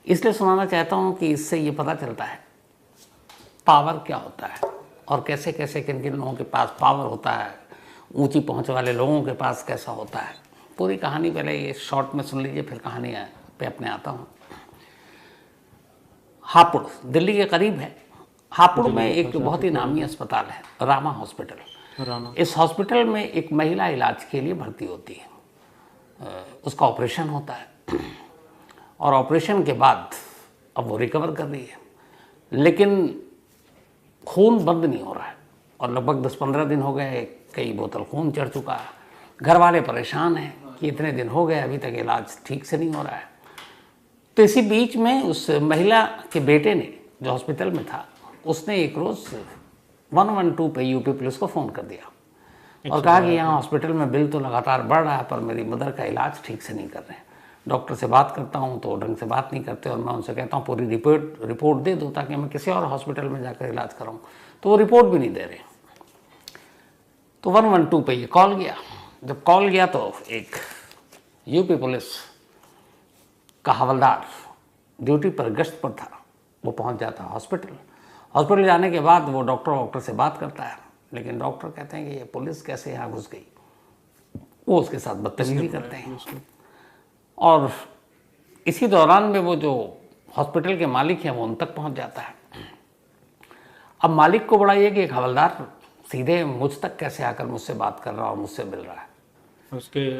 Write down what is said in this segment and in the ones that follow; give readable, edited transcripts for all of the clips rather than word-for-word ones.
इसलिए सुनाना चाहता हूँ कि इससे ये पता चलता है पावर क्या होता है और कैसे कैसे किन किन लोगों के पास पावर होता है, ऊंची पहुंच वाले लोगों के पास कैसा होता है। पूरी कहानी पहले ये शॉर्ट में सुन लीजिए, फिर कहानी पे अपने आता हूँ। हापुड़ दिल्ली के करीब है। हापुड़ में एक बहुत ही नामी अस्पताल है, रामा हॉस्पिटल। इस हॉस्पिटल में एक महिला इलाज के लिए भर्ती होती है। उसका ऑपरेशन होता है और ऑपरेशन के बाद अब वो रिकवर कर रही है, लेकिन खून बंद नहीं हो रहा है और लगभग 10-15 दिन हो गए, कई बोतल खून चढ़ चुका है। घर वाले परेशान हैं कि इतने दिन हो गए अभी तक इलाज ठीक से नहीं हो रहा है। तो इसी बीच में उस महिला के बेटे ने, जो हॉस्पिटल में था, उसने एक रोज़ 112 पे यूपी पुलिस को फ़ोन कर दिया और कहा कि यहाँ हॉस्पिटल में बिल तो लगातार बढ़ रहा है पर मेरी मदर का इलाज ठीक से नहीं कर रहे हैं। डॉक्टर से बात करता हूँ तो ढंग से बात नहीं करते और मैं उनसे कहता हूँ पूरी रिपोर्ट दे दो ताकि मैं किसी और हॉस्पिटल में जाकर इलाज कराऊँ, तो वो रिपोर्ट भी नहीं दे रहे। तो 112 पे ये कॉल गया। जब कॉल गया तो एक यूपी पुलिस का हवलदार ड्यूटी पर गश्त पर था, वो पहुंच जाता है हॉस्पिटल जाने के बाद वो डॉक्टर से बात करता है, लेकिन डॉक्टर कहते हैं कि ये पुलिस कैसे यहाँ घुस गई। वो उसके साथ बदतमीजी करते हैं और इसी दौरान में वो जो हॉस्पिटल के मालिक हैं वो उन तक पहुंच जाता है। अब मालिक को बड़ा ये कि एक हवलदार सीधे मुझ तक कैसे आकर मुझसे बात कर रहा है और मुझसे मिल रहा है।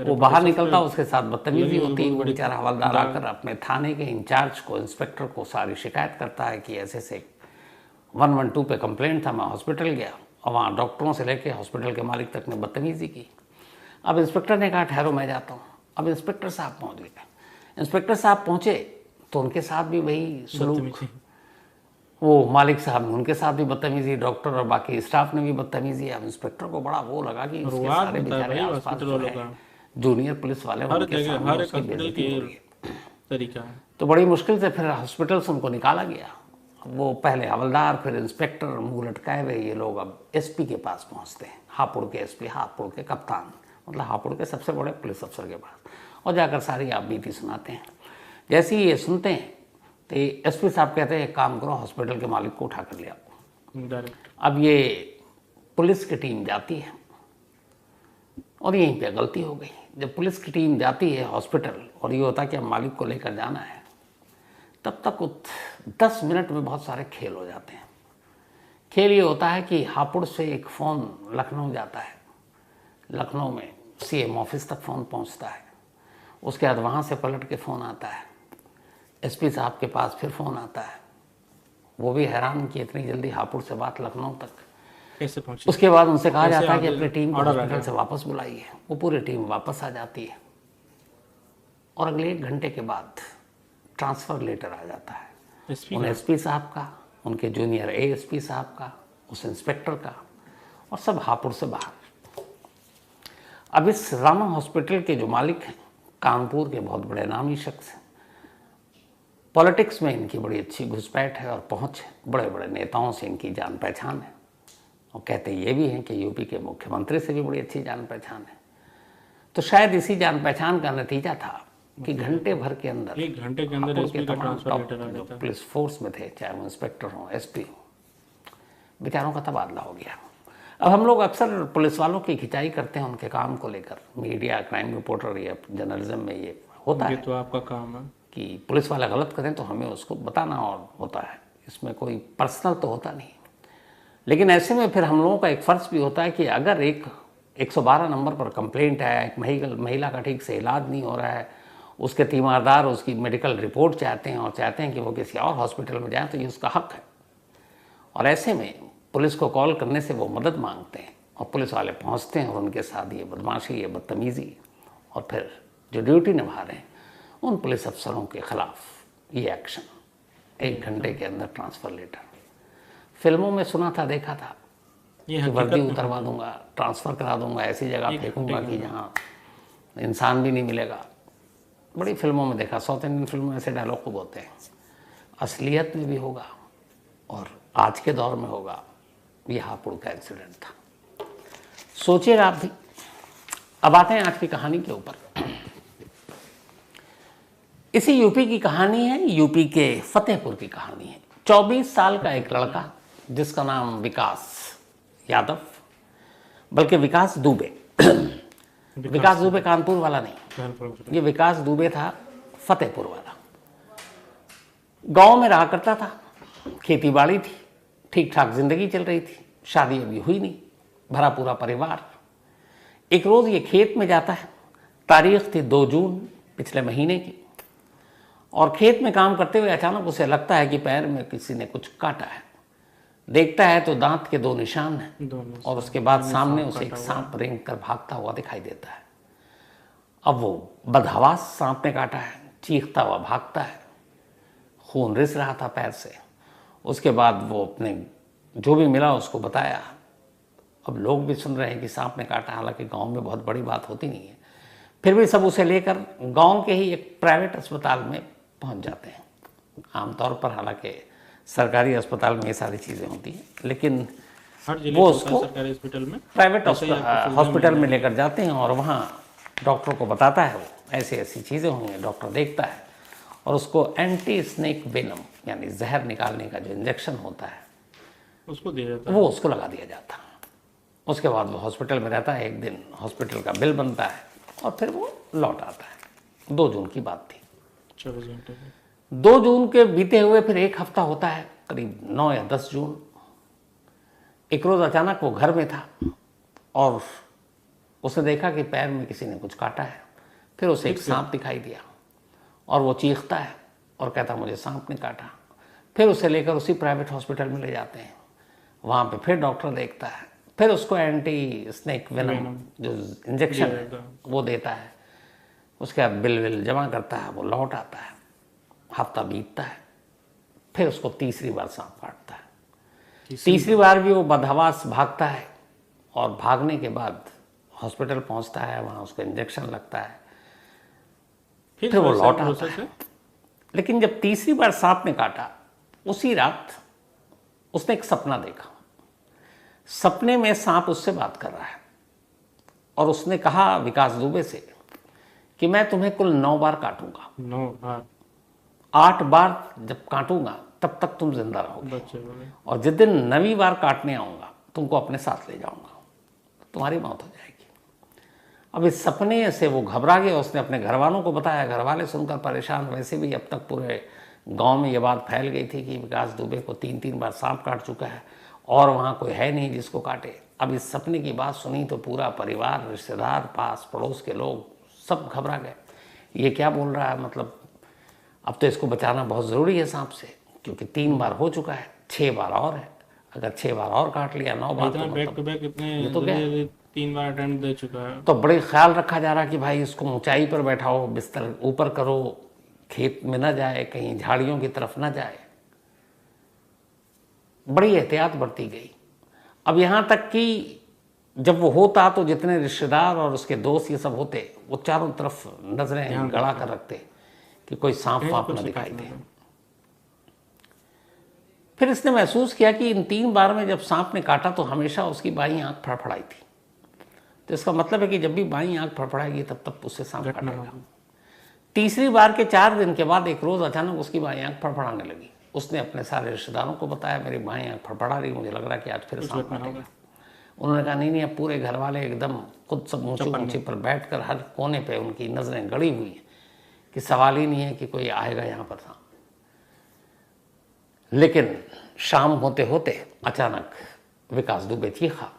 वो बाहर निकलता, उसके साथ बदतमीजी होती। वो बेचारा हवलदार आकर अपने थाने के इंचार्ज को, इंस्पेक्टर को सारी शिकायत करता है कि ऐसे से 112 पे कंप्लेंट था, मैं हॉस्पिटल गया और वहाँ डॉक्टरों से लेके हॉस्पिटल के मालिक तक ने बदतमीजी की। अब इंस्पेक्टर ने कहा ठहरो मैं जाता हूँ। अब इंस्पेक्टर साहब पहुँच गए। इंस्पेक्टर साहब पहुँचे तो उनके साथ भी वही सलूक, वो मालिक साहब ने उनके साथ भी बदतमीजी, डॉक्टर और बाकी स्टाफ ने भी बदतमीजी। अब इंस्पेक्टर को बड़ा वो लगा कि उसके सारे बेचारे आसपास जो है जूनियर पुलिस वाले उनके सामने उसकी बेइज्जती हो रही है तरीका। तो बड़ी मुश्किल से फिर हॉस्पिटल से उनको निकाला गया। वो पहले हवलदार, फिर इंस्पेक्टर, मुंह लटकाए हुए ये लोग अब एसपी के पास पहुंचते हैं। हापुड़ के एसपी, हापुड़ के कप्तान, मतलब हापुड़ के सबसे बड़े पुलिस अफसर के पास, और जाकर सारी आप बीती सुनाते हैं। जैसे ही ये सुनते हैं तो एसपी साहब कहते हैं एक काम करो, हॉस्पिटल के मालिक को उठा कर ले आओ। अब ये पुलिस की टीम जाती है और यहीं पे गलती हो गई। जब पुलिस की टीम जाती है हॉस्पिटल और ये होता है कि अब मालिक को लेकर जाना है, तब तक 10 मिनट में बहुत सारे खेल हो जाते हैं। खेल ये होता है कि हापुड़ से एक फ़ोन लखनऊ जाता है, लखनऊ में सीएम ऑफिस तक फ़ोन पहुंचता है, उसके बाद वहाँ से पलट के फ़ोन आता है एसपी साहब के पास, फिर फ़ोन आता है। वो भी हैरान कि इतनी जल्दी हापुड़ से बात लखनऊ तक कैसे पहुंची। उसके बाद उनसे कहा जाता है कि अपनी टीम को हॉस्पिटल से वापस बुलाइए। वो पूरी टीम वापस आ जाती है और अगले 1 घंटे के बाद ट्रांसफ़र लेटर आ जाता है उन एसपी साहब का, उनके जूनियर एएसपी साहब का, उस इंस्पेक्टर का, और सब हापुड़ से बाहर। अब इस रामा हॉस्पिटल के जो मालिक हैं कानपुर के बहुत बड़े नामी शख्स हैं। पॉलिटिक्स में इनकी बड़ी अच्छी घुसपैठ है और पहुंच है, बड़े बड़े नेताओं से इनकी जान पहचान है और कहते ये भी हैं कि यूपी के मुख्यमंत्री से भी बड़ी अच्छी जान पहचान है। तो शायद इसी जान पहचान का नतीजा था कि घंटे भर के अंदर 1 घंटे के अंदर एसपी का ट्रांसफर लेटर आ जाता है। पुलिस फोर्स में थे, चाहे वो इंस्पेक्टर हो, एसपी हो, बेचारों का तबादला हो गया। अब हम लोग अक्सर पुलिस वालों की खिंचाई करते हैं उनके काम को लेकर, मीडिया, क्राइम रिपोर्टर या जर्नलिज्म में ये होता है, ये तो आपका काम है कि पुलिस वाला गलत करें तो हमें उसको बताना और होता है, इसमें कोई पर्सनल तो होता नहीं। लेकिन ऐसे में फिर हम लोगों का एक फ़र्ज़ भी होता है कि अगर एक 112 नंबर पर कंप्लेंट है, एक महिला का ठीक से इलाज नहीं हो रहा है, उसके तीमारदार उसकी मेडिकल रिपोर्ट चाहते हैं और चाहते हैं कि वो किसी और हॉस्पिटल में जाएँ, तो ये उसका हक़ है। और ऐसे में पुलिस को कॉल करने से वो मदद मांगते हैं और पुलिस वाले पहुंचते हैं और उनके साथ ये बदमाशी, ये बदतमीज़ी, और फिर जो ड्यूटी निभा रहे हैं उन पुलिस अफसरों के ख़िलाफ़ ये एक्शन। 1 घंटे के अंदर ट्रांसफ़र लेटर। फिल्मों में सुना था, देखा था कि वर्दी उतरवा दूंगा, ट्रांसफ़र करा दूंगा, ऐसी जगह फेंकूंगा कि जहाँ इंसान भी नहीं मिलेगा। बड़ी फिल्मों में देखा, साउथ इंडियन फिल्मों में ऐसे डायलॉग को बोलते हैं। असलियत में भी होगा और आज के दौर में होगा। ये हापुड़ का इंसिडेंट था, सोचिएगा आप भी। अब आते हैं आज की कहानी के ऊपर। इसी यूपी की कहानी है, यूपी के फतेहपुर की कहानी है। 24 साल का एक लड़का जिसका नाम विकास यादव, बल्कि विकास दुबे, विकास दुबे कानपुर वाला नहीं, ये विकास दुबे था फतेहपुर वाला। गांव में रहा करता था, खेती बाड़ी थी, ठीक ठाक जिंदगी चल रही थी, शादी अभी हुई नहीं, भरा पूरा परिवार। एक रोज ये खेत में जाता है, तारीख थी 2 जून पिछले महीने की, और खेत में काम करते हुए अचानक उसे लगता है कि पैर में किसी ने कुछ काटा है। देखता है तो दांत के 2 निशान हैं, और उसके बाद सामने उसे एक सांप रेंग कर भागता हुआ दिखाई देता है। अब वो बदहवास सांप ने काटा है, चीखता हुआ भागता है, खून रिस रहा था पैर से। उसके बाद वो अपने जो भी मिला उसको बताया। अब लोग भी सुन रहे हैं कि सांप ने काटा, हालांकि गांव में बहुत बड़ी बात होती नहीं है, फिर भी सब उसे लेकर गांव के ही एक प्राइवेट अस्पताल में पहुंच जाते हैं। आमतौर पर हालांकि सरकारी अस्पताल में ये सारी चीज़ें होती हैं, लेकिन वो उसको सरकारी हॉस्पिटल में प्राइवेट हॉस्पिटल में लेकर जाते हैं, और वहाँ डॉक्टर को बताता है वो ऐसी ऐसी चीज़ें हुई हैं। डॉक्टर देखता है और उसको एंटी स्नेक वेनम यानी जहर निकालने का जो इंजेक्शन होता है उसको दिया जाता है, वो उसको लगा दिया जाता है। उसके बाद वो हॉस्पिटल में रहता है। एक दिन हॉस्पिटल का बिल बनता है और फिर वो लौट आता है। 2 जून की बात थी। 24 घंटे 2 जून के बीते हुए फिर एक हफ्ता होता है, करीब 9 या 10 जून। एक रोज़ अचानक वो घर में था और उसने देखा कि पैर में किसी ने कुछ काटा है। फिर उसे एक सांप दिखाई दिया और वो चीखता है और कहता मुझे सांप ने काटा। फिर उसे लेकर उसी प्राइवेट हॉस्पिटल में ले जाते हैं। वहाँ पे फिर डॉक्टर देखता है, फिर उसको एंटी स्नेक वेनम जो इंजेक्शन है वो देता है। उसके बाद बिल विल जमा करता है, वो लौट आता है। हफ्ता बीतता है, फिर उसको तीसरी बार सांप काटता है। तीसरी बार भी वो बदहवास भागता है, और भागने के बाद हॉस्पिटल पहुंचता है, वहाँ उसको इंजेक्शन लगता है, फिर वो लौट आता है। लेकिन जब तीसरी बार सांप ने काटा, उसी रात उसने एक सपना देखा। सपने में सांप उससे बात कर रहा है और उसने कहा विकास दुबे से कि मैं तुम्हें कुल 9 बार काटूंगा। 9 बार 8 बार जब काटूंगा तब तक तुम जिंदा रहोगे, और जिस दिन 9वीं बार काटने आऊंगा तुमको अपने साथ ले जाऊंगा, तुम्हारी मौत हो जाएगी। अब इस सपने से वो घबरा गया। उसने अपने घर वालों को बताया। घर वाले सुनकर परेशान। वैसे भी अब तक पूरे गांव में ये बात फैल गई थी कि विकास दुबे को 3-3 बार सांप काट चुका है और वहाँ कोई है नहीं जिसको काटे। अब इस सपने की बात सुनी तो पूरा परिवार, रिश्तेदार, पास पड़ोस के लोग सब घबरा गए। ये क्या बोल रहा है, मतलब अब तो इसको बचाना बहुत ज़रूरी है सांप से, क्योंकि 3 बार हो चुका है, 6 बार और है। अगर 6 बार और काट लिया, 9 बार तो बैक टू बैक इतने तो क्या 3 बार अटेम्प्ट दे चुका है। तो बड़े ख्याल रखा जा रहा कि भाई इसको ऊंचाई पर बैठाओ, बिस्तर ऊपर करो, खेत में ना जाए, कहीं झाड़ियों की तरफ ना जाए। बड़ी एहतियात बरती गई। अब यहाँ तक कि जब वो होता तो जितने रिश्तेदार और उसके दोस्त ये सब होते, वो चारों तरफ नजरें गड़ा कर रखते कि कोई सांप वाप न दिखाई दे। फिर इसने महसूस किया कि इन 3 बार में जब सांप ने काटा तो हमेशा उसकी बाईं आंख फड़फड़ाई थी। तो इसका मतलब है कि जब भी बाईं आंख फड़फड़ाएगी तब तब उससे सांप काटेगा। तीसरी बार के 4 दिन के बाद एक रोज अचानक उसकी बाईं आंख फड़फड़ाने लगी। उसने अपने सारे रिश्तेदारों को बताया मेरी बाईं आंख फड़फड़ा रही, मुझे लग रहा है कि आज फिर सांप काटेगा। उन्होंने कहा नहीं, अब पूरे घर वाले एकदम खुद सब ऊंची पर बैठकर हर कोने पे उनकी नजरें गड़ी हुई हैं कि सवाल ही नहीं है कि कोई आएगा यहाँ पर सांप। लेकिन शाम होते होते अचानक विकास दुबे चीखा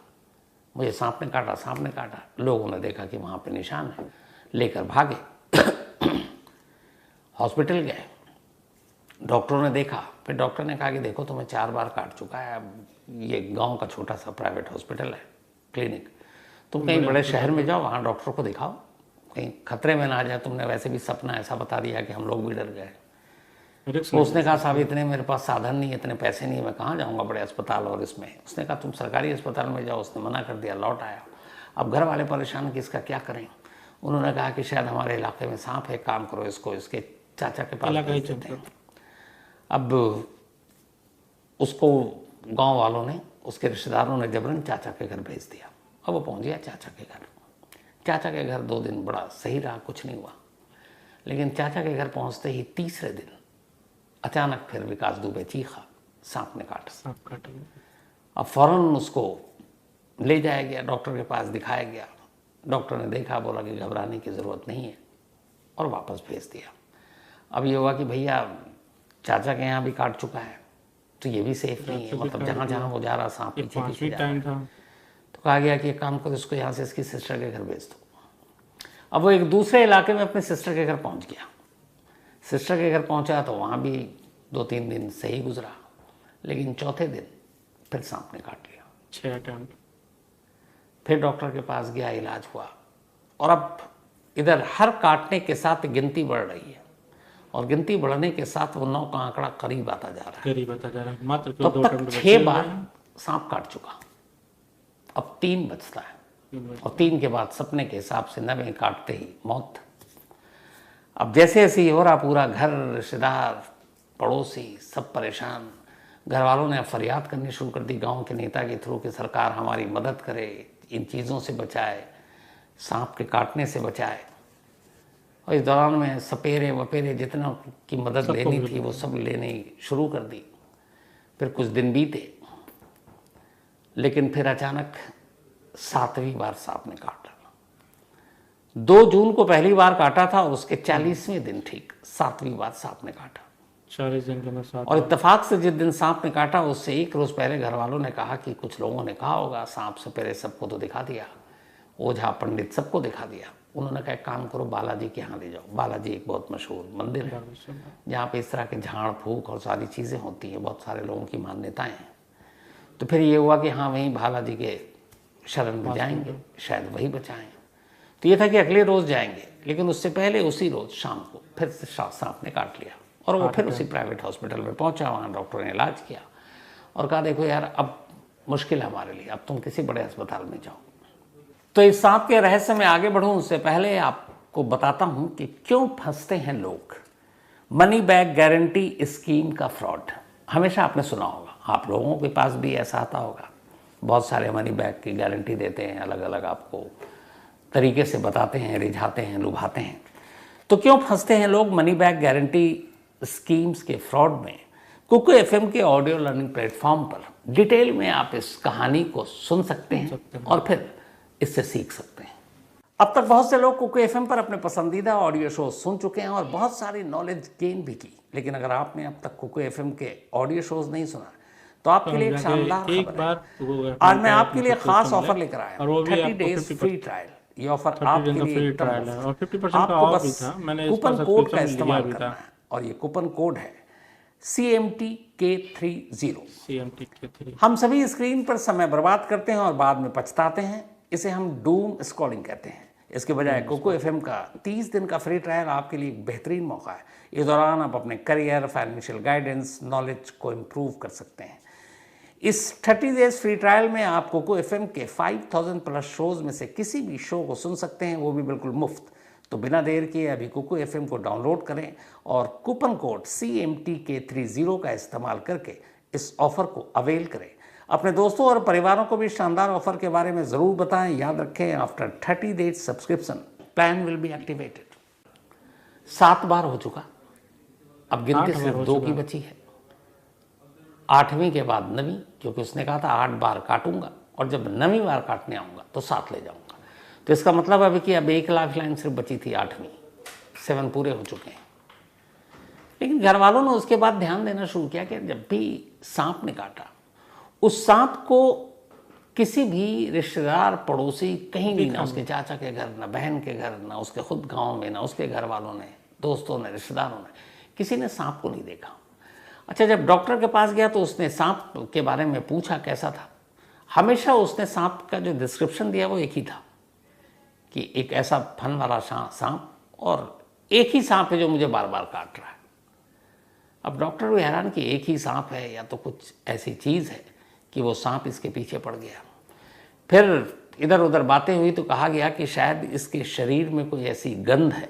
मुझे सांप ने काटा, सांप ने काटा। लोगों ने देखा कि वहाँ पे निशान है, लेकर भागे। हॉस्पिटल गए, डॉक्टरों ने देखा। फिर डॉक्टर ने कहा कि देखो तुम्हें 4 बार काट चुका है, अब ये गांव का छोटा सा प्राइवेट हॉस्पिटल है, क्लिनिक, तुम कहीं बड़े शहर में जाओ, वहाँ डॉक्टर को दिखाओ, कहीं खतरे में ना आ जाए। तुमने वैसे भी सपना ऐसा बता दिया कि हम लोग भी डर गए। तो उसने कहा साहब इतने मेरे पास साधन नहीं, इतने पैसे नहीं, मैं कहाँ जाऊँगा बड़े अस्पताल और इसमें। उसने कहा तुम सरकारी अस्पताल में जाओ। उसने मना कर दिया, लौट आया। अब घर वाले परेशान कि इसका क्या करें। उन्होंने कहा कि शायद हमारे इलाके में सांप है, काम करो इसको इसके चाचा के पास भेज देते हैं। अब उसको गांव वालों ने, उसके रिश्तेदारों ने जबरन चाचा के घर भेज दिया। अब वो पहुंच गया चाचा के घर। चाचा के घर 2 दिन बड़ा सही रहा, कुछ नहीं हुआ। लेकिन चाचा के घर पहुंचते ही तीसरे दिन अचानक फिर विकास दुबे चीखा, सांप ने काटा। सांप काटा गया। अब फौरन उसको ले जाया गया, डॉक्टर के पास दिखाया गया। डॉक्टर ने देखा, बोला कि घबराने की ज़रूरत नहीं है और वापस भेज दिया। अब ये हुआ कि भैया चाचा के यहाँ भी काट चुका है, तो ये भी सेफ नहीं है, मतलब जहाँ जहाँ वो जा रहा सांप पीछे पीछे जा रहा है। था। तो कहा गया कि एक काम करो, इसको यहाँ से इसकी सिस्टर के घर भेज दो। अब वो एक दूसरे इलाके में अपने सिस्टर के घर पहुँच गया। सिस्टर के घर पहुँचा तो वहाँ भी 2-3 दिन सही गुजरा, लेकिन चौथे दिन फिर सांप ने काट लिया। 6 अटेम्प्ट। फिर डॉक्टर के पास गया, इलाज हुआ, और अब इधर हर काटने के साथ गिनती बढ़ रही है, और गिनती बढ़ने के साथ वो 9 का आंकड़ा करीब आता जा रहा है। करीब आता जा रहा है। मात्र तब 2 तक अटेम्प्ट 6 बार सांप काट चुका, अब 3 बचता है, और 3 के बाद सपने के हिसाब से 9वें काटते ही मौत। अब जैसे जैसे ये हो रहा, पूरा घर, रिश्तेदार, पड़ोसी सब परेशान। घर वालों ने फरियाद करनी शुरू कर दी गांव के नेता के थ्रू कि सरकार हमारी मदद करे, इन चीज़ों से बचाए, सांप के काटने से बचाए। और इस दौरान में सपेरे वपेरे जितना की मदद लेनी थी वो सब लेनी शुरू कर दी। फिर कुछ दिन बीते, लेकिन फिर अचानक 7वीं बार सांप ने काटा। 2 जून को पहली बार काटा था और उसके 40वें दिन ठीक 7वीं बार सांप ने काटा। 40 दिन के अंदर 7। और इत्तेफाक से जिस दिन सांप ने काटा उससे 1 रोज पहले घर वालों ने कहा कि कुछ लोगों ने कहा होगा सांप सपेरे सबको तो दिखा दिया, ओझा पंडित सबको दिखा दिया। उन्होंने कहा काम करो, बालाजी के यहाँ ले जाओ। बालाजी एक बहुत मशहूर मंदिर है जहाँ पे इस तरह के झाड़ फूक और सारी चीज़ें होती हैं, बहुत सारे लोगों की मान्यताएं हैं। तो फिर ये हुआ कि हाँ वहीं बालाजी के शरण में जाएंगे, शायद वही बचाएं। तो ये था कि अगले रोज़ जाएंगे, लेकिन उससे पहले उसी रोज़ शाम को फिर से सांप ने काट लिया, और वो फिर उसी प्राइवेट हॉस्पिटल में पहुंचा। वहाँ डॉक्टर ने इलाज किया और कहा देखो यार अब मुश्किल है हमारे लिए, अब तुम किसी बड़े अस्पताल में जाओ। तो इस सांप के रहस्य में आगे बढ़ूं उससे पहले आपको बताता हूं कि क्यों फंसते हैं लोग मनी बैक गारंटी स्कीम का फ्रॉड। हमेशा आपने सुना होगा, आप लोगों के पास भी ऐसा आता होगा। बहुत सारे मनी बैक की गारंटी देते हैं, अलग अलग आपको तरीके से बताते हैं, रिझाते हैं, लुभाते हैं। तो क्यों फंसते हैं लोग मनी बैक गारंटी स्कीम्स के फ्रॉड में? कुकू एफएम के ऑडियो लर्निंग प्लेटफॉर्म पर डिटेल में आप इस कहानी को सुन सकते हैं और फिर इससे सीख सकते हैं। अब तक बहुत से लोग कुकू एफएम पर अपने पसंदीदा ऑडियो शो सुन चुके हैं और बहुत सारी नॉलेज गेन भी की, लेकिन अगर आपने अब तक कुकू एफएम के ऑडियो शोज नहीं सुना तो आपके लिए एक शानदार खबर है। आज मैं आपके लिए खास ऑफर लेकर आया हूं, 30 डेज फ्री ट्रायल। ये ऑफर आपके लिए एकदम और 50% का आपको ऑफ भी बस था। मैंने कूपन कोड का इस्तेमाल करना है, और ये कूपन कोड है CMTK30। CMTK3। हम सभी स्क्रीन पर समय बर्बाद करते हैं और बाद में पछताते हैं, इसे हम डूम स्क्रॉलिंग कहते हैं। इसके बजाय कुकू एफएम का 30 दिन का फ्री ट्रायल आपके लिए एक बेहतरीन मौका है। इस दौरान आप अपने करियर, फाइनेंशियल गाइडेंस, नॉलेज को इम्प्रूव कर सकते हैं। इस 30 डेज फ्री ट्रायल में आप कुकू एफएम के 5000 प्लस शोज में से किसी भी शो को सुन सकते हैं, वो भी बिल्कुल मुफ्त। तो बिना देर किए अभी कुकू एफएम को डाउनलोड करें और कूपन कोड CMTK30 का इस्तेमाल करके इस ऑफर को अवेल करें। अपने दोस्तों और परिवारों को भी शानदार ऑफर के बारे में ज़रूर बताएं। याद रखें, after 30 days subscription plan will be activated. 7 बार हो चुका, अब गिनती सिर्फ 2 की बची है। 8वीं के बाद 9वीं, क्योंकि उसने कहा था 8 बार काटूंगा और जब 9वीं बार काटने आऊँगा तो 7 ले जाऊँगा। तो इसका मतलब है कि अब 1 लाख लाइन सिर्फ बची थी 8वीं, 7 पूरे हो चुके हैं। लेकिन घर वालों ने उसके बाद ध्यान देना शुरू किया कि जब भी सांप ने काटा, उस सांप को किसी भी रिश्तेदार, पड़ोसी कहीं भी, ना उसके चाचा के घर, ना बहन के घर, ना उसके खुद गांव में, ना उसके घर वालों ने, दोस्तों ने, रिश्तेदारों ने, किसी ने सांप को नहीं देखा। अच्छा, जब डॉक्टर के पास गया तो उसने सांप के बारे में पूछा कैसा था। हमेशा उसने सांप का जो डिस्क्रिप्शन दिया वो एक ही था कि एक ऐसा फन वाला सांप, और एक ही सांप है जो मुझे बार बार काट रहा है। अब डॉक्टर भी हैरान कि एक ही सांप है या तो कुछ ऐसी चीज़ है कि वो सांप इसके पीछे पड़ गया। फिर इधर उधर बातें हुई तो कहा गया कि शायद इसके शरीर में कोई ऐसी गंध है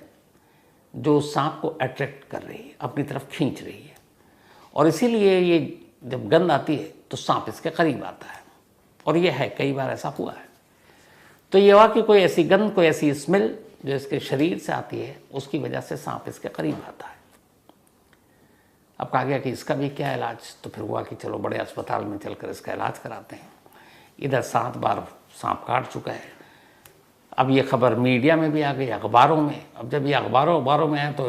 जो सांप को अट्रैक्ट कर रही है, अपनी तरफ खींच रही है, और इसीलिए ये जब गंध आती है तो सांप इसके करीब आता है। और ये है, कई बार ऐसा हुआ है। तो ये हुआ कि कोई ऐसी गंध, कोई ऐसी स्मेल जो इसके शरीर से आती है उसकी वजह से सांप इसके करीब आता है। अब कहा गया कि इसका भी क्या इलाज, तो फिर हुआ कि चलो बड़े अस्पताल में चलकर इसका इलाज कराते हैं। इधर 7 बार सांप काट चुका है। अब ये खबर मीडिया में भी आ गई, अखबारों में। अब जब ये अखबारों में आए तो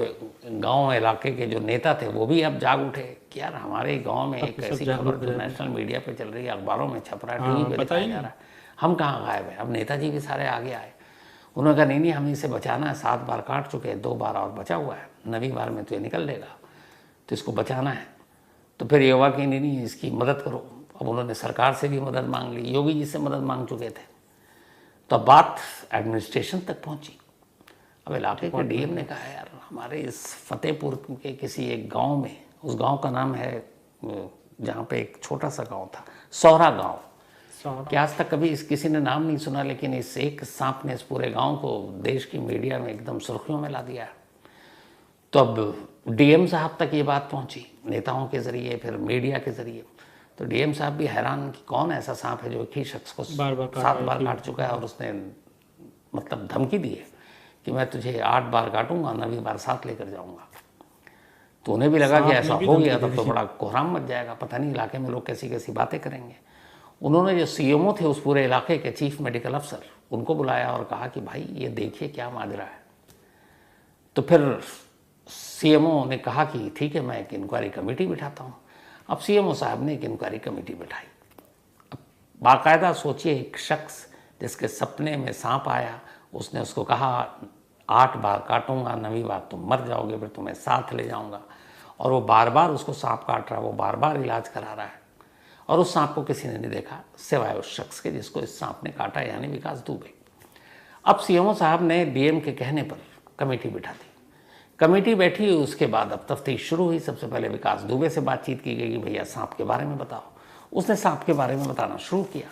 गांव इलाके के जो नेता थे वो भी अब जाग उठे कि यार हमारे गांव में एक ऐसी खबर जो नेशनल मीडिया पे चल रही है, अखबारों में छप रहा है, टीवी पे दिखाया जा रहा है, हम कहाँ गायब है। अब नेताजी भी सारे आगे आए। उन्होंने कहा नहीं हमें इसे बचाना है, 7 बार काट चुके हैं, 2 बार और बचा हुआ है, 9वीं बार में तो ये निकल लेगा, तो इसको बचाना है। तो फिर ये हुआ कि नहीं इसकी मदद करो। अब उन्होंने सरकार से भी मदद मांग ली, योगी जी से मदद मांग चुके थे। तो बात एडमिनिस्ट्रेशन तक पहुंची। अब इलाके के डीएम ने कहा यार हमारे इस फतेहपुर के किसी एक गांव में, उस गांव का नाम है जहाँ पे एक छोटा सा गांव था, सौरा गांव, कि आज तक कभी किसी ने नाम नहीं सुना, लेकिन इस एक सांप ने इस पूरे गांव को देश की मीडिया में एकदम सुर्खियों में ला दिया। तो अब डीएम साहब तक ये बात पहुंची नेताओं के जरिए, फिर मीडिया के जरिए। तो डीएम साहब भी हैरान कि कौन ऐसा सांप है जो एक ही शख्स को 7 बार काट चुका है, और उसने मतलब धमकी दी है कि मैं तुझे 8 बार काटूंगा, 9वीं बार साथ लेकर जाऊंगा। तो उन्हें भी लगा कि ऐसा हो गया तब तो बड़ा कोहराम मच जाएगा, पता नहीं इलाके में लोग कैसी कैसी बातें करेंगे। उन्होंने जो सीएमओ थे उस पूरे इलाके के, चीफ मेडिकल अफसर, उनको बुलाया और कहा कि भाई ये देखिए क्या माजरा है। तो फिर सीएमओ ने कहा कि ठीक है मैं एक इंक्वायरी कमेटी बिठाता हूँ। अब सीएमओ साहब ने एक इंक्वायरी कमेटी बिठाई। अब बाकायदा सोचिए, एक शख्स जिसके सपने में सांप आया, उसने उसको कहा 8 बार काटूंगा, 9वीं बार तुम मर जाओगे, फिर तुम्हें साथ ले जाऊंगा, और वो बार बार उसको सांप काट रहा है, वो बार बार इलाज करा रहा है, और उस सांप को किसी ने नहीं देखा सिवाय उस शख्स के जिसको इस सांप ने काटा, यानी विकास दुबे। अब सीएमओ साहब ने डीएम के कहने पर कमेटी बिठा दी। कमेटी बैठी, उसके बाद अब तफ्तीश शुरू हुई। सबसे पहले विकास दुबे से बातचीत की गई कि भैया सांप के बारे में बताओ। उसने सांप के बारे में बताना शुरू किया।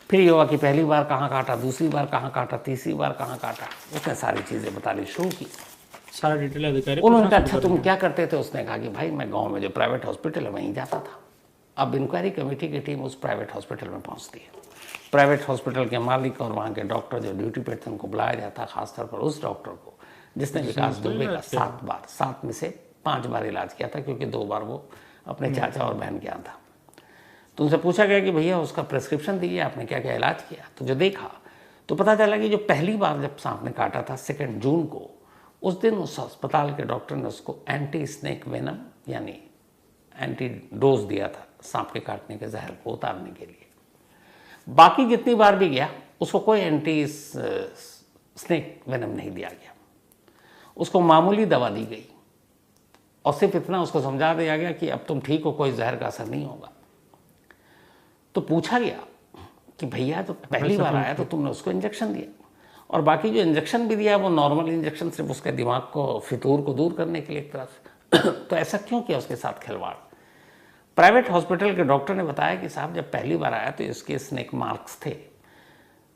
फिर ये हुआ कि पहली बार कहाँ काटा, दूसरी बार कहाँ काटा, तीसरी बार कहाँ काटा। उसने सारी चीज़ें बतानी शुरू की, सारा डिटेल अधिकारी। उन्होंने कहा अच्छा तुम क्या करते थे। उसने कहा कि भाई मैं गाँव में जो प्राइवेट हॉस्पिटल है वहीं जाता था। अब इंक्वायरी कमेटी की टीम उस प्राइवेट हॉस्पिटल में पहुँचती है। प्राइवेट हॉस्पिटल के मालिक और वहाँ के डॉक्टर जो ड्यूटी पे थे उनको बुलाया जाता, खासतौर पर उस डॉक्टर को जिसने विकास दुबे का 7 में से 5 बार इलाज किया था, क्योंकि 2 बार वो अपने चाचा और बहन के यहाँ था। तो उनसे पूछा गया कि भैया उसका प्रिस्क्रिप्शन दीजिए, आपने क्या क्या इलाज किया। तो जो देखा तो पता चला कि जो पहली बार जब सांप ने काटा था 2 जून को, उस दिन उस अस्पताल के डॉक्टर ने उसको एंटी स्नेक वेनम यानी एंटी डोज दिया था सांप के काटने के जहर को उतारने के लिए। बाकी जितनी बार भी गया उसको कोई एंटी स्नेक वेनम नहीं दिया गया, उसको मामूली दवा दी गई, और सिर्फ इतना उसको समझा दिया गया कि अब तुम ठीक हो, कोई जहर का असर नहीं होगा। तो पूछा गया कि भैया तो पहली बार आया तो तुमने उसको इंजेक्शन दिया, और बाकी जो इंजेक्शन भी दिया वो नॉर्मल इंजेक्शन, सिर्फ उसके दिमाग को, फितूर को दूर करने के लिए एक तरह से तो ऐसा क्यों किया उसके साथ खिलवाड़। प्राइवेट हॉस्पिटल के डॉक्टर ने बताया कि साहब जब पहली बार आया तो इसके स्नेक मार्क्स थे,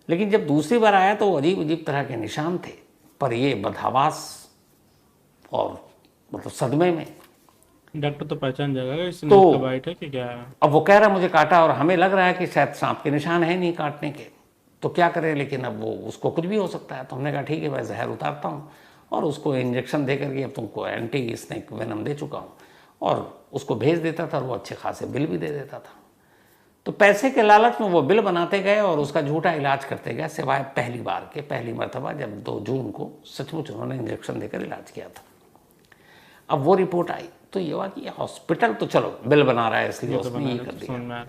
लेकिन जब दूसरी बार आया तो अजीब अजीब तरह के निशान थे, पर ये बदहवास और मतलब सदमे में। डॉक्टर तो पहचान जाएगा इसने तो बाइट है कि क्या है। अब वो कह रहा है मुझे काटा और हमें लग रहा है कि शायद सांप के निशान है नहीं काटने के, तो क्या करें, लेकिन अब वो उसको कुछ भी हो सकता है। तो हमने कहा ठीक है मैं जहर उतारता हूँ, और उसको इंजेक्शन दे करके अब तुमको एंटी स्नेक वेनम दे चुका हूँ, और उसको भेज देता था और वो अच्छे खासे बिल भी दे देता था। तो पैसे के लालच में वो बिल बनाते गए और उसका झूठा इलाज करते गए, सिवाय पहली बार के, पहली मरतबा जब 2 जून को सचमुच उन्होंने इंजेक्शन देकर इलाज किया था। अब वो रिपोर्ट आई तो ये हुआ कि हॉस्पिटल तो चलो बिल बना रहा है इसलिए उसने ये कर दिया।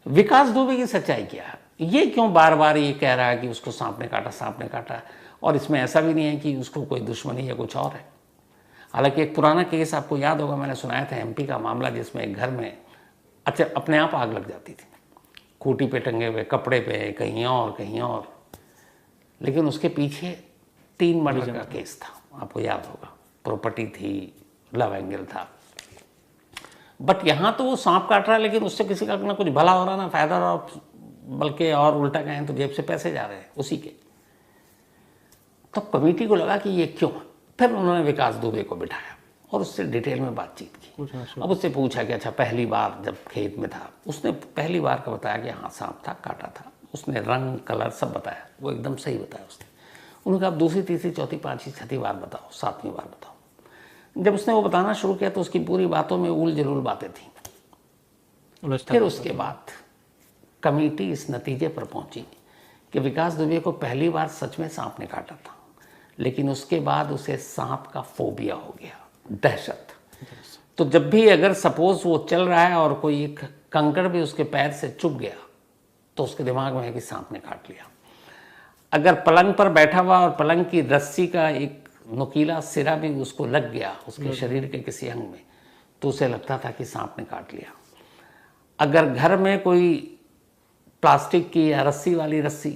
विकास दुबे की सच्चाई क्या है, ये क्यों बार बार ये कह रहा है कि उसको सांप ने काटा, सांप ने काटा, और इसमें ऐसा भी नहीं है कि उसको कोई दुश्मनी या कुछ और है। हालांकि एक पुराना केस आपको याद होगा, मैंने सुनाया था एमपी का मामला, जिसमें एक घर में अच्छा अपने आप आग लग जाती थी, खूंटी पे टंगे हुए कपड़े पे, कहीं और, लेकिन उसके पीछे 3 मर्डर का केस था, आपको याद होगा, प्रॉपर्टी थी, लव एंगल था। बट यहाँ तो वो सांप काट रहा है, लेकिन उससे किसी का ना कुछ भला हो रहा ना फायदा हो रहा, बल्कि और उल्टा कहें तो जेब से पैसे जा रहे हैं उसी के। तो कमेटी को लगा कि ये क्यों, फिर उन्होंने विकास दुबे को बिठाया और उससे डिटेल में बातचीत की। अब उससे पूछा कि अच्छा पहली बार जब खेत में था, उसने पहली बार का बताया कि हाँ सांप था, काटा था, उसने रंग कलर सब बताया, वो एकदम सही बताया उसने। उन्होंने कहा आप दूसरी तीसरी चौथी पांचवी छठी बार बताओ, सातवीं बार बताओ। जब उसने वो बताना शुरू किया तो उसकी पूरी बातों में उल जलूल बातें थी। उलझता फिर था। उसके बाद कमेटी इस नतीजे पर पहुंची कि विकास दुबे को पहली बार सच में सांप ने काटा था, लेकिन उसके बाद उसे सांप का फोबिया हो गया, दहशत। तो जब भी अगर सपोज वो चल रहा है और कोई एक कंकड़ भी उसके पैर से चुभ गया तो उसके दिमाग में है कि सांप ने काट लिया। अगर पलंग पर बैठा हुआ और पलंग की रस्सी का एक नुकीला सिरा भी उसको लग गया उसके शरीर के किसी अंग में तो उसे लगता था कि सांप ने काट लिया। अगर घर में कोई प्लास्टिक की या रस्सी वाली रस्सी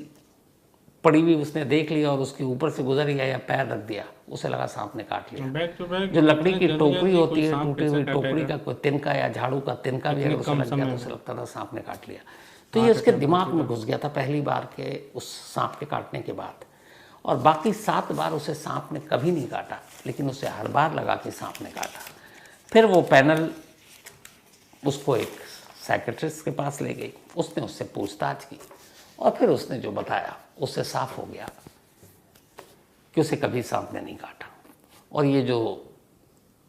पड़ी हुई उसने देख लिया और उसके ऊपर से गुजर गया या पैर रख दिया, उसे लगा सांप ने काट लिया। बैक टू बैक जो लकड़ी की जल्दी टोकरी जल्दी होती कोई है, सांप टूटी कैसे हुई टोकरी काटेगा? का कोई तिनका या झाड़ू का तिनका भी अगर उसे कम लग गया समय तो में। उसे लगता था सांप ने काट लिया। तो ये उसके दिमाग में घुस गया था पहली बार के उस सांप के काटने के बाद। और बाकी 7 बार उसे सांप ने कभी नहीं काटा, लेकिन उसे हर बार लगा कि सांप ने काटा। फिर वो पैनल उसको एक साइकेट्रिस्ट के पास ले गई, उसने उससे पूछताछ की और फिर उसने जो बताया उससे साफ हो गया कि उसे कभी सांप ने नहीं काटा। और ये जो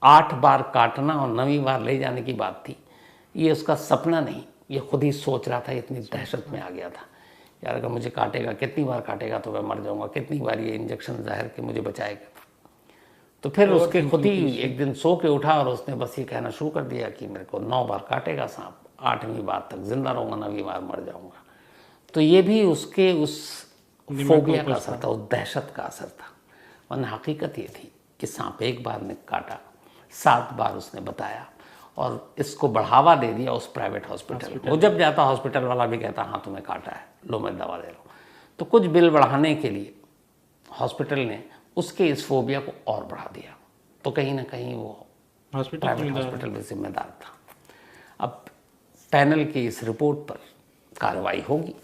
8 बार काटना और 9वीं बार ले जाने की बात थी, ये उसका सपना नहीं, ये खुद ही सोच रहा था। इतनी दहशत में आ गया था, यार अगर मुझे काटेगा, कितनी बार काटेगा तो मैं मर जाऊंगा, कितनी बार ये इंजेक्शन जहर के मुझे बचाएगा। तो फिर उसके खुद ही एक दिन सो के उठा और उसने बस ये कहना शुरू कर दिया कि मेरे को 9 बार काटेगा सांप, 8वीं बार तक जिंदा रहूंगा, 9वीं बार मर जाऊंगा। तो ये भी उसके उस फोबिया का असर था, उस दहशत का असर था। वरना हकीकत ये थी कि सांप एक बार ने काटा, 7 बार उसने बताया और इसको बढ़ावा दे दिया उस प्राइवेट हॉस्पिटल। वो जब जाता हॉस्पिटल वाला भी कहता हाँ तुम्हें काटा है, लो मैं दवा दे रहा हूँ। तो कुछ बिल बढ़ाने के लिए हॉस्पिटल ने उसके इस फोबिया को और बढ़ा दिया। तो कहीं ना कहीं वो प्राइवेट हॉस्पिटल भी जिम्मेदार था। अब पैनल की इस रिपोर्ट पर कार्रवाई होगी,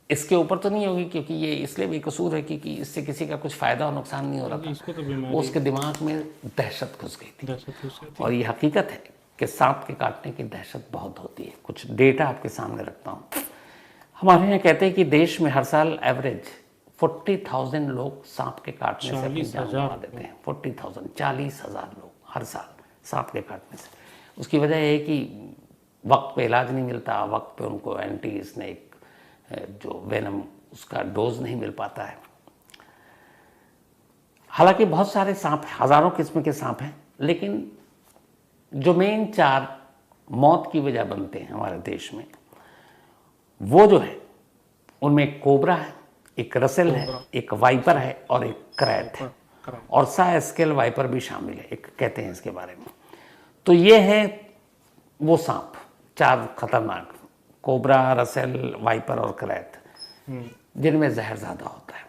इसके ऊपर तो नहीं होगी क्योंकि ये इसलिए भी कसूर है क्योंकि इससे किसी का कुछ फायदा और नुकसान नहीं हो रहा था। इसको तो वो उसके दिमाग में दहशत घुस गई थी। दहशत घुस गई थी। और ये हकीकत है कि सांप के काटने की दहशत बहुत होती है। कुछ डेटा आपके सामने रखता हूँ। हमारे यहाँ कहते हैं कि देश में हर साल एवरेज 40,000 लोग सांप के काटने से अपनी जान गंवा देते हैं। 40,000, 40,000 लोग हर साल सांप के काटने से। उसकी वजह यह है कि वक्त पे इलाज नहीं मिलता, वक्त पे उनको एंटी स्नेक जो वेनम उसका डोज नहीं मिल पाता है। हालांकि बहुत सारे सांप, हजारों किस्म के सांप हैं, लेकिन जो मेन 4 मौत की वजह बनते हैं हमारे देश में, वो जो है उनमें एक कोबरा है, एक रसेल है, एक वाइपर है और एक क्रैट है। और सा स्केल वाइपर भी शामिल है, एक कहते हैं इसके बारे में। तो ये है वो सांप 4 खतरनाक, कोबरा, रसेल, वाइपर और क्रैट, जिनमें जहर ज़्यादा होता है।